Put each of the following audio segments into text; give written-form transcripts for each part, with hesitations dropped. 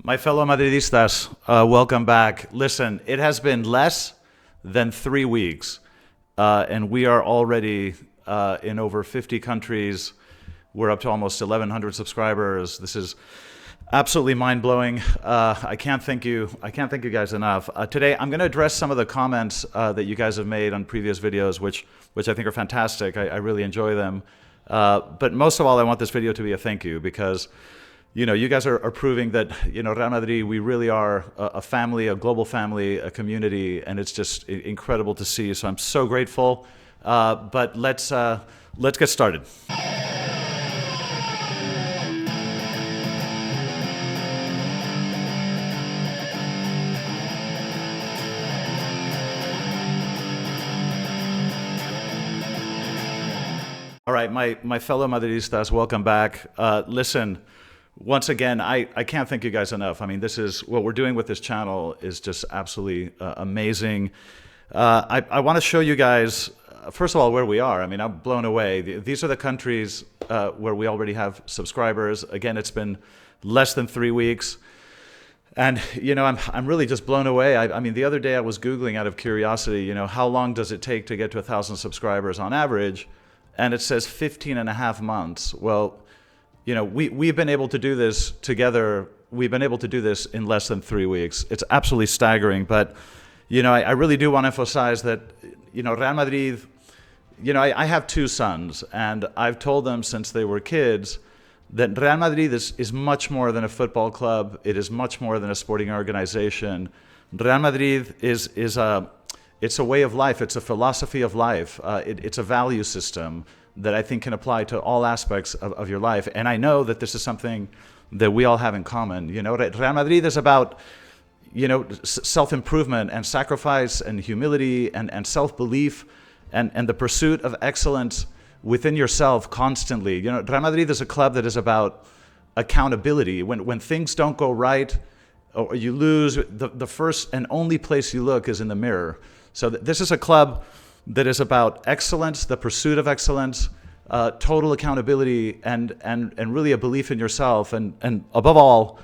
My fellow Madridistas, welcome back. Listen, it has been less than 3 weeks, and we are already in over 50 countries. We're up to almost 1,100 subscribers. This is absolutely mind-blowing. I can't thank you guys enough. Today, I'm going to address some of the comments that you guys have made on previous videos, which I think are fantastic. I really enjoy them. But most of all, I want this video to be a thank you because you guys are proving that, Real Madrid, we really are a family, a global family, a community, and it's just incredible to see. So I'm so grateful. But let's get started. All right, my fellow Madridistas, welcome back. Listen. Once again, I can't thank you guys enough. I mean, this is what we're doing with this channel is just absolutely amazing. I want to show you guys, first of all, where we are. I mean, I'm blown away. These are the countries where we already have subscribers. Again, it's been less than 3 weeks. And, I'm really just blown away. I mean, the other day I was Googling out of curiosity, how long does it take to get to 1,000 subscribers on average? And it says 15 and a half months. Well, we've been able to do this together. We've been able to do this in less than 3 weeks. It's absolutely staggering. But, I really do want to emphasize that, Real Madrid, I have 2 sons, and I've told them since they were kids that Real Madrid is much more than a football club. It is much more than a sporting organization. Real Madrid it's a way of life. It's a philosophy of life. It's a value system that I think can apply to all aspects of your life. And I know that this is something that we all have in common. Real Madrid is about, self-improvement and sacrifice and humility and self-belief and the pursuit of excellence within yourself constantly. Real Madrid is a club that is about accountability. When things don't go right or you lose, the first and only place you look is in the mirror. So this is a club that is about excellence, the pursuit of excellence, total accountability, and really a belief in yourself, and above all,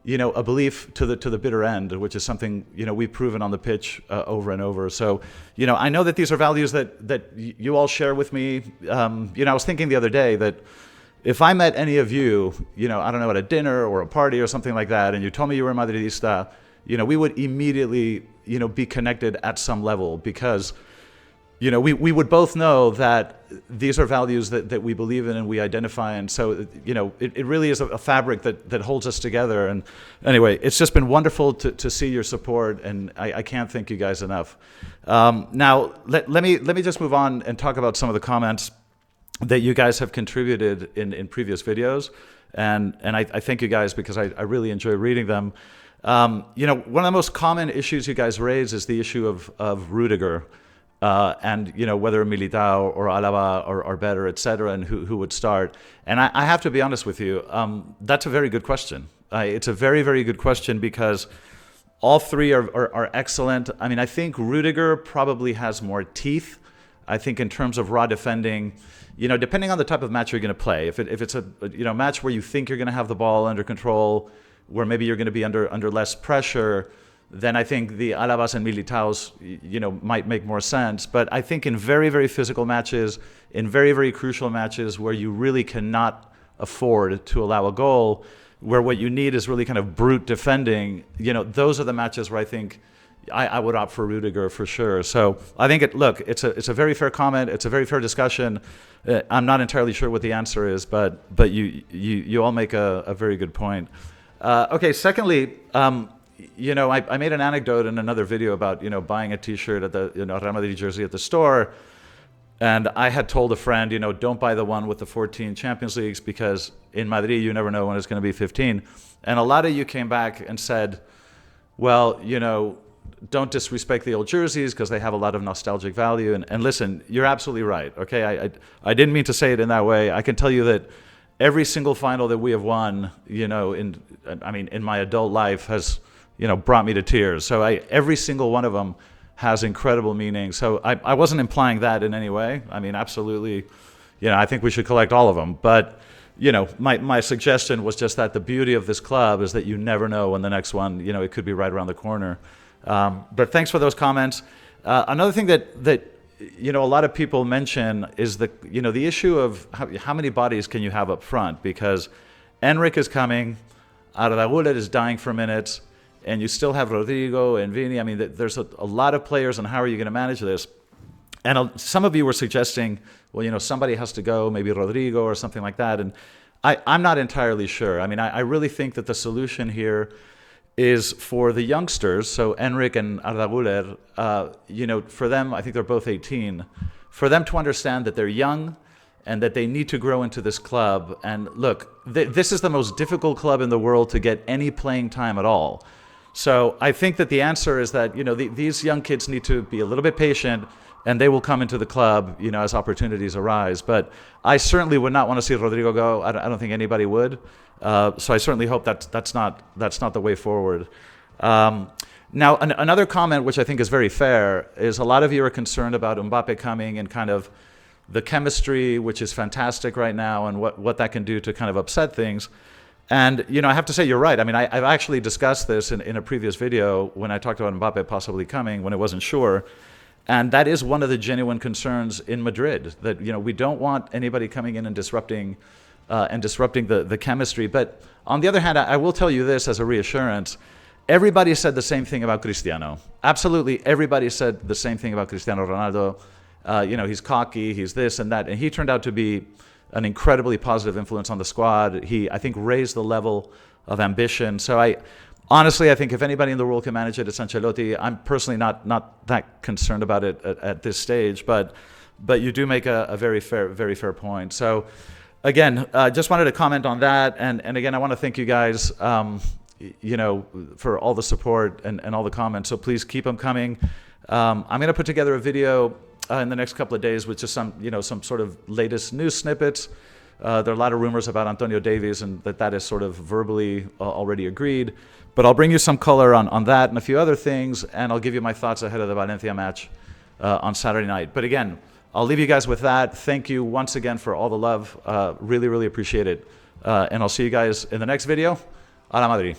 a belief to the bitter end, which is something we've proven on the pitch over and over. So I know that these are values that you all share with me. I was thinking the other day that if I met any of you, I don't know, at a dinner or a party or something like that, and you told me you were a Madridista, we would immediately be connected at some level because we would both know that these are values that we believe in and we identify. And so, it really is a fabric that holds us together. And anyway, it's just been wonderful to see your support. And I can't thank you guys enough. Now, let me just move on and talk about some of the comments that you guys have contributed in previous videos. And I thank you guys because I really enjoy reading them. One of the most common issues you guys raise is the issue of Rudiger. And whether Militao or Alaba are better, etc., and who would start. And I have to be honest with you, that's a very good question. It's a very, very good question because all three are excellent. I mean, I think Rudiger probably has more teeth. I think in terms of raw defending, depending on the type of match you're going to play. If it's a match where you think you're going to have the ball under control, where maybe you're going to be under less pressure, then I think the Alabas and Militaos, might make more sense. But I think in very, very physical matches, in very, very crucial matches where you really cannot afford to allow a goal, where what you need is really kind of brute defending, those are the matches where I think I would opt for Rudiger for sure. So I think it's a very fair comment. It's a very fair discussion. I'm not entirely sure what the answer is, but you all make a very good point. Okay, secondly, I made an anecdote in another video about, buying a T-shirt at the, Real Madrid jersey at the store. And I had told a friend, don't buy the one with the 14 Champions Leagues because in Madrid, you never know when it's going to be 15. And a lot of you came back and said, well, don't disrespect the old jerseys because they have a lot of nostalgic value. And listen, you're absolutely right. Okay. I didn't mean to say it in that way. I can tell you that every single final that we have won, in my adult life has, brought me to tears. So every single one of them has incredible meaning. So I wasn't implying that in any way. I mean, absolutely, I think we should collect all of them. But, my suggestion was just that the beauty of this club is that you never know when the next one, it could be right around the corner. But thanks for those comments. Another thing that a lot of people mention is the issue of how many bodies can you have up front, because Enric is coming, Arda Güler is dying for minutes, and you still have Rodrigo and Vini. I mean, there's a lot of players, and how are you going to manage this? And some of you were suggesting, well, somebody has to go, maybe Rodrigo or something like that. And I'm not entirely sure. I mean, I really think that the solution here is for the youngsters, so Enric and Arda Güler, for them, I think they're both 18, for them to understand that they're young and that they need to grow into this club. And look, this is the most difficult club in the world to get any playing time at all. So I think that the answer is that, these young kids need to be a little bit patient, and they will come into the club, as opportunities arise. But I certainly would not want to see Rodrigo go. I don't think anybody would. So I certainly hope that's not the way forward. Now, another comment which I think is very fair is a lot of you are concerned about Mbappe coming and kind of the chemistry, which is fantastic right now, and what that can do to kind of upset things. And, I have to say, you're right. I mean, I've actually discussed this in a previous video when I talked about Mbappe possibly coming when it wasn't sure. And that is one of the genuine concerns in Madrid, that, we don't want anybody coming in and disrupting the chemistry. But on the other hand, I will tell you this as a reassurance. Everybody said the same thing about Cristiano. Absolutely everybody said the same thing about Cristiano Ronaldo. He's cocky, he's this and that. And he turned out to be an incredibly positive influence on the squad. He, I think, raised the level of ambition. So honestly, I think if anybody in the world can manage it, it's Ancelotti. I'm personally not that concerned about it at this stage, but you do make a very fair point. So again, just wanted to comment on that. And again, I want to thank you guys, for all the support and all the comments. So please keep them coming. I'm going to put together a video in the next couple of days with just some sort of latest news snippets. There are a lot of rumors about Antonio Davies, and that is sort of verbally already agreed. But I'll bring you some color on that and a few other things, and I'll give you my thoughts ahead of the Valencia match on Saturday night. But again, I'll leave you guys with that. Thank you once again for all the love. Really, really appreciate it. And I'll see you guys in the next video. A la Madrid.